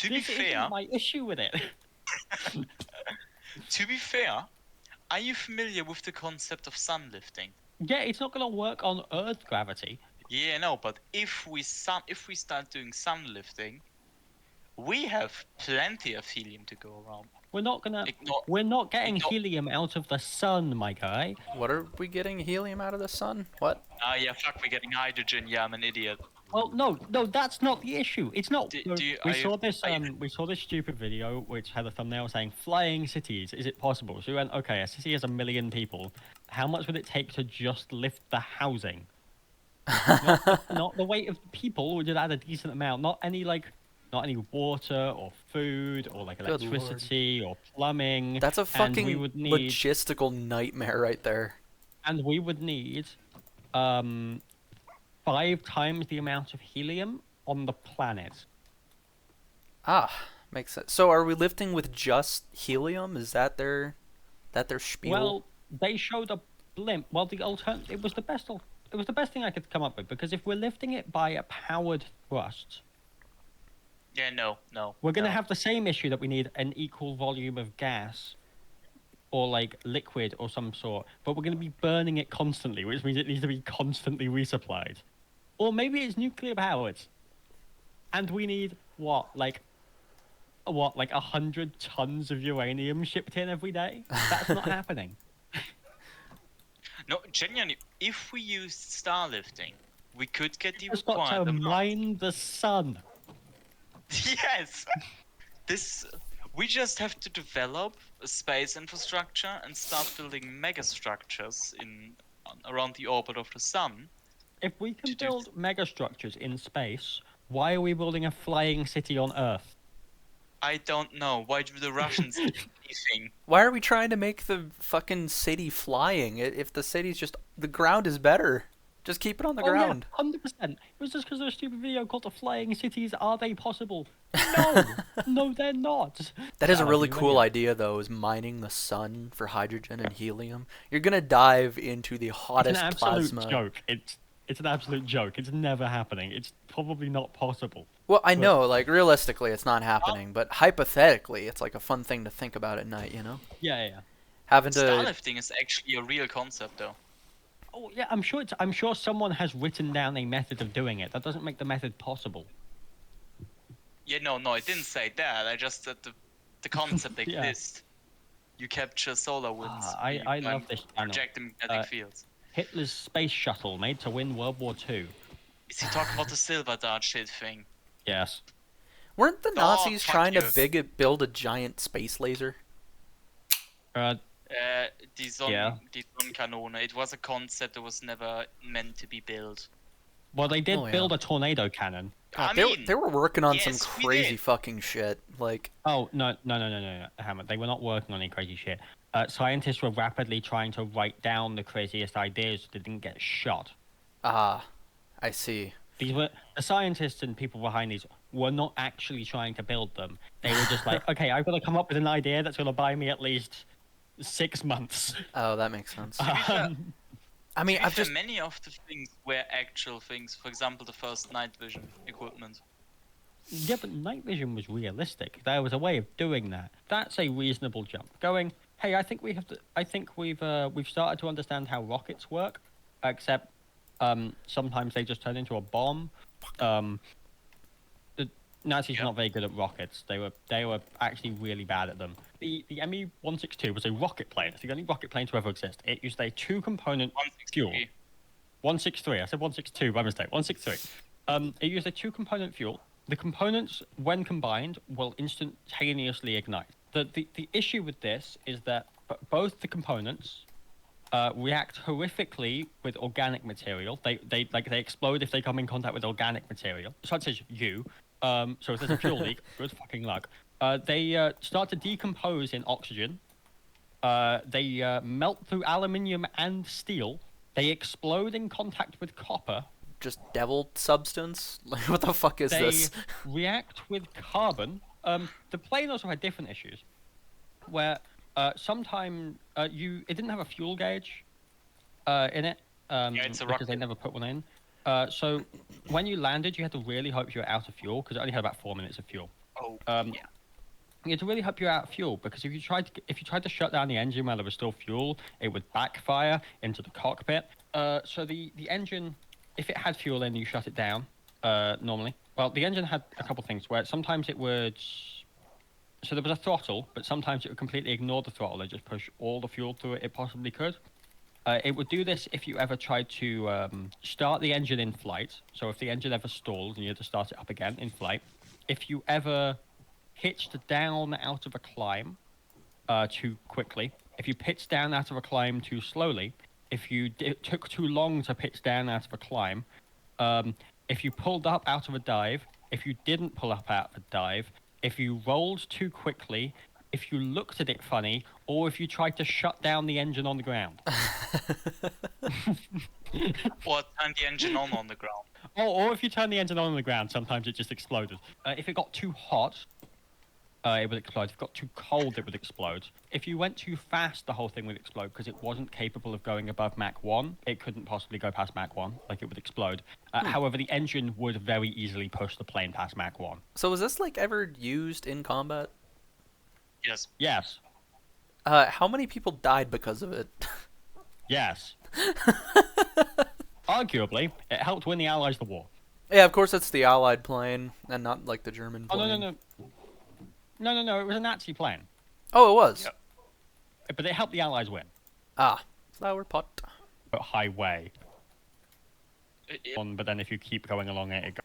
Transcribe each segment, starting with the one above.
To be This isn't fair, my issue with it. to be fair, are you familiar with the concept of sun lifting? Yeah, it's not gonna work on Earth gravity. Yeah, no, but if we start doing sun lifting, we have plenty of helium to go around. We're not gonna. Ignore, We're not getting ignore. helium out of the sun, my guy. What are we getting helium out of the sun? What? Ah, yeah, fuck, we're getting hydrogen. Yeah, I'm an idiot. Well, no, that's not the issue. It's not. Do, No, do you, we are you, saw this. are you- We saw this stupid video which had a thumbnail saying "flying cities." Is it possible? So we went, okay, a city has 1 million people. How much would it take to just lift the housing? Not the weight of the people, which would add a decent amount. Not any water or food or like Good lord. electricity or plumbing. That's a fucking and we would need, logistical nightmare right there. And we would need 5 times the amount of helium on the planet. Ah, makes sense. So are we lifting with just helium? Is that their spiel? Well, they showed a blimp. Well, it was the best. It was the best thing I could come up with, because if we're lifting it by a powered thrust, yeah, no. we're going to no. have the same issue that we need an equal volume of gas or like liquid or some sort, but we're going to be burning it constantly, which means it needs to be constantly resupplied. Or maybe it's nuclear powered, and we need like 100 tons of uranium shipped in every day. That's not happening. No, genuinely, if we used star lifting, we could get the Just got required to amount. mine the sun. Yes! We just have to develop a space infrastructure and start building megastructures around the orbit of the sun. If we can To do- build megastructures in space, why are we building a flying city on Earth? I don't know. Why do the Russians do anything? Why are we trying to make the fucking city flying? If the city's just the ground is better, just keep it on the ground. Yeah, 100%. It was just because of a stupid video called "The Flying Cities. Are they possible?" No, no, they're not. That is a Sound like really an cool idiot. idea, though, is mining the sun for hydrogen and helium. You're gonna dive into the It's hottest an absolute plasma. joke. It's an absolute joke. It's never happening. It's probably not possible. Well, I know, like realistically, it's not happening, but hypothetically, it's like a fun thing to think about at night, you know? Yeah. Having Star to. lifting is actually a real concept, though. Oh yeah, I'm sure someone has written down a method of doing it. That doesn't make the method possible. Yeah, no, I didn't say that. I just said the concept Yeah. exists. You capture solar winds. I love this channel. Project the magnetic fields. Hitler's space shuttle made to win World War II. Is he talking about the silver dart shit thing? Yes. Weren't the Nazis fuck trying you. to build a giant space laser? Die Yeah. Sonnenkanone. It was a concept that was never meant to be built. Well, they did Oh, yeah. build a tornado cannon. I they, mean, they were working on some yes, we crazy did. fucking shit. Like, Oh, no, Hammer. They were not working on any crazy shit. Scientists were rapidly trying to write down the craziest ideas so they didn't get shot. I see. The scientists and people behind these were not actually trying to build them. They were just like, okay, I've got to come up with an idea that's going to buy me at least 6 months. Oh, that makes sense. I To mean, be I've fair, just. many of the things were actual things. For example, the first night vision equipment. Yeah, but night vision was realistic. There was a way of doing that. That's a reasonable jump. Going, hey, I think we've started to understand how rockets work, except sometimes they just turn into a bomb. The Nazis were not very good at rockets. They were actually really bad at them. The Me-162 was a rocket plane. It's the only rocket plane to ever exist. It used a 2-component fuel. 163. I said 162 by mistake. 163. It used a 2-component fuel. The components, when combined, will instantaneously ignite. The issue with this is that both the components react horrifically with organic material. They explode if they come in contact with organic material. So it says you. So if there's a fuel leak, good fucking luck. They start to decompose in oxygen. They melt through aluminium and steel. They explode in contact with copper. Just devil substance? Like, what the fuck is They this? react with carbon. The plane also had different issues, where sometimes it didn't have a fuel gauge in it. It's a because they rocket. never put one in. So when you landed, you had to really hope you were out of fuel because it only had about 4 minutes of fuel. Oh, Um, yeah. Yeah, to really help you out of fuel, because if you tried to shut down the engine while there was still fuel, it would backfire into the cockpit. So the engine, if it had fuel in, you shut it down. Normally, well, the engine had a couple things where sometimes it would. So there was a throttle, but sometimes it would completely ignore the throttle and just push all the fuel through it possibly could. It would do this if you ever tried to start the engine in flight. So if the engine ever stalled and you had to start it up again in flight, if you ever pitched down out of a climb too quickly, if you pitched down out of a climb too slowly, if it took too long to pitch down out of a climb, if you pulled up out of a dive, if you didn't pull up out of a dive, if you rolled too quickly, if you looked at it funny, or if you tried to shut down the engine on the ground. Or turn the engine on the ground. Or if you turn the engine on the ground, sometimes it just exploded. If it got too hot, it would explode. If it got too cold, it would explode. If you went too fast, the whole thing would explode because it wasn't capable of going above Mach 1. It couldn't possibly go past Mach 1, like it would explode. However, the engine would very easily push the plane past Mach 1. So was this like ever used in combat? Yes. Yes. How many people died because of it? Yes. Arguably, it helped win the Allies the war. Yeah, of course it's the Allied plane and not like the German Oh, plane. no, it was a Nazi plane. Oh, it was. Yep. But it helped the Allies win. Ah, flower pot. Highway. But then if you keep going along it,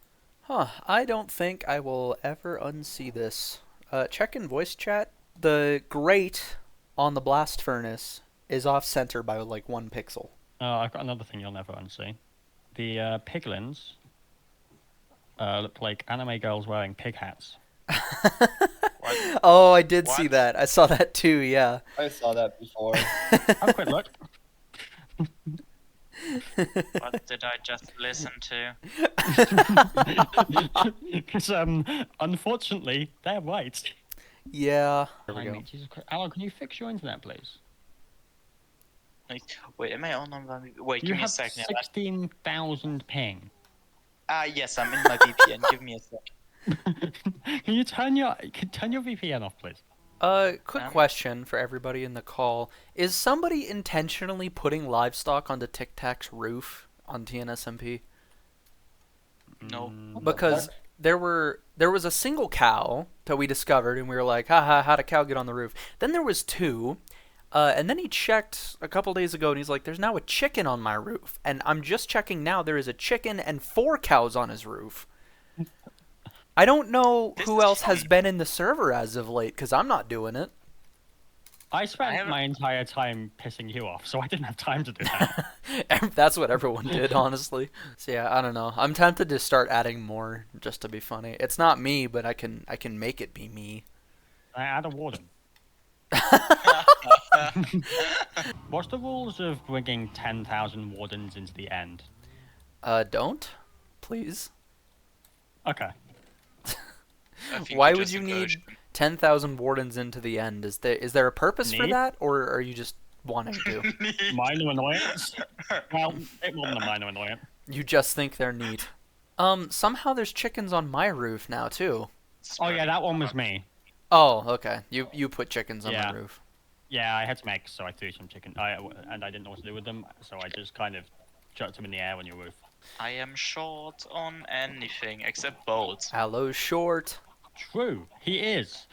Huh, I don't think I will ever unsee this. Check in voice chat. The grate on the blast furnace is off center by like 1 pixel. I've got another thing you'll never unsee. The piglins look like anime girls wearing pig hats. Oh, I did see What? that. I saw that too, yeah. I saw that before. Have a quick look. What did I just listen to? Because, unfortunately, they're right. Yeah. There we I go. mean, Jesus Christ. Alan, can you fix your internet, please? Wait, am I on? Wait, You give me a have second. 16,000 ping. Yes, I'm in my VPN. Give me a second. Can you turn your VPN off, please? Quick question for everybody in the call. Is somebody intentionally putting livestock onto Tic Tac's roof on TNSMP? No. Because there was a single cow that we discovered, and we were like, haha, how'd a cow get on the roof? Then there was 2, and then he checked a couple days ago, and he's like, there's now a chicken on my roof. And I'm just checking now, there is a chicken and 4 cows on his roof. I don't know who else has been in the server as of late, because I'm not doing it. I spent my entire time pissing you off, so I didn't have time to do that. That's what everyone did, honestly. So yeah, I don't know. I'm tempted to start adding more just to be funny. It's not me, but I can make it be me. I add a warden. What's the rules of bringing 10,000 wardens into the end? Don't, please. Okay. Why would you need 10,000 wardens into the end? Is there a purpose for that, or are you just wanting to? Minor annoyance? Well, it wasn't a minor annoyance. You just think they're neat. Somehow there's chickens on my roof now too. Oh yeah, that one was me. Oh, okay. You put chickens on my roof. Yeah, I had some eggs, so I threw some chicken. And I didn't know what to do with them, so I just kind of chucked them in the air on your roof. I am short on anything except bolts. Aloe's short. True, he is.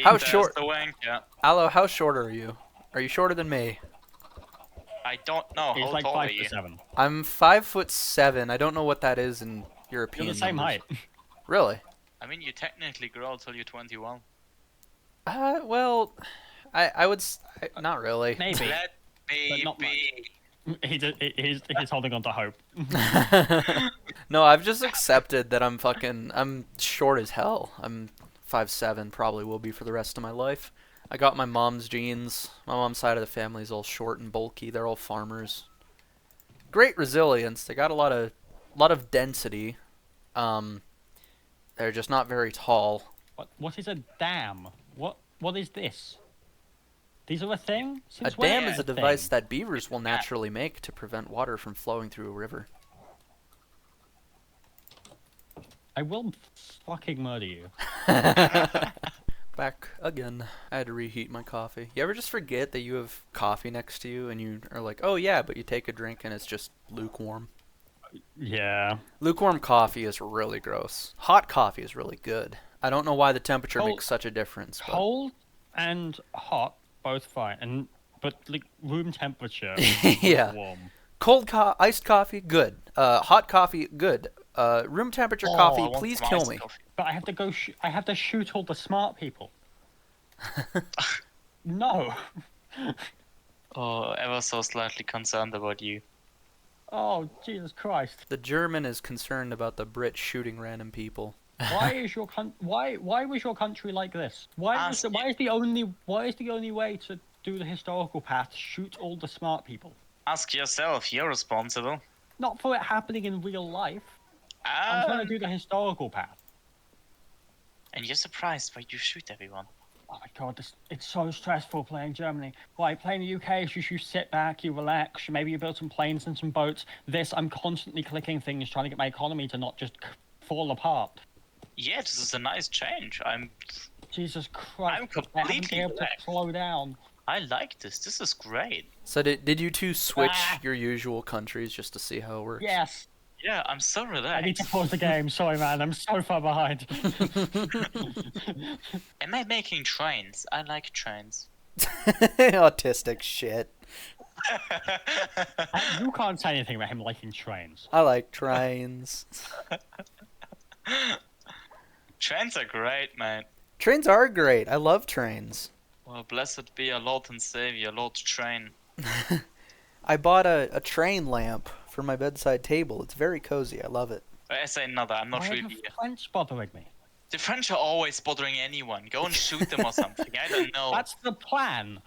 How short? The wanker. Aloe, how short are you? Are you shorter than me? I don't know. He's How like tall are 5'7". I'm 5'7". I don't know what that is in European. You're the same numbers. height. Really? I mean, you technically grow till you're 21. Well, I would. Not really. Maybe. Let me But not be. He's holding on to hope. No, I've just accepted that I'm short as hell. I'm 5'7", probably will be for the rest of my life. I got my mom's genes. My mom's side of the family is all short and bulky. They're all farmers. Great resilience. They got a lot of density. They're just not very tall. What is a dam? What is this? These are a thing? A Since when dam are is a thing? device that beavers will naturally make to prevent water from flowing through a river. I will fucking murder you. Back again. I had to reheat my coffee. You ever just forget that you have coffee next to you and you are like, oh yeah, but you take a drink and it's just lukewarm? Yeah. Lukewarm coffee is really gross. Hot coffee is really good. I don't know why the temperature Cold- makes such a difference. But... Cold and hot, both fine. But like room temperature, Yeah. warm. Iced coffee, good. Hot coffee, good. Room temperature I coffee, want please some kill iced me. coffee. But I have to go. I have to shoot all the smart people. No. Oh, ever so slightly concerned about you. Oh Jesus Christ! The German is concerned about the Brit shooting random people. Why is your Why was your country like this? Why is the only way to do the historical path shoot all the smart people? Ask yourself, you're responsible. Not for it happening in real life. I'm trying to do the historical path. And you're surprised why you shoot everyone. Oh my god, it's so stressful playing Germany. Why, playing the UK is just you sit back, you relax, maybe you build some planes and some boats. This, I'm constantly clicking things, trying to get my economy to not just fall apart. Yeah, this is a nice change. Jesus Christ, I'm I haven't completely been able to relaxed. slow down. I like this. This is great. So did you two switch Ah. your usual countries just to see how it works? Yes, Yeah, I'm so I need to relaxed. pause the game. Sorry, man, I'm so far behind. Am I making trains? I like trains. Autistic shit. You can't say anything about him liking trains. I like trains. Trains are great, man. Trains are great. I love trains. Well, blessed be our Lord and Savior, Lord Train. I bought a train lamp for my bedside table. It's very cozy. I love it. I say another, I'm not Why are really... the French bothering me? The French are always bothering anyone. Go and shoot them or something. I don't know. That's the plan.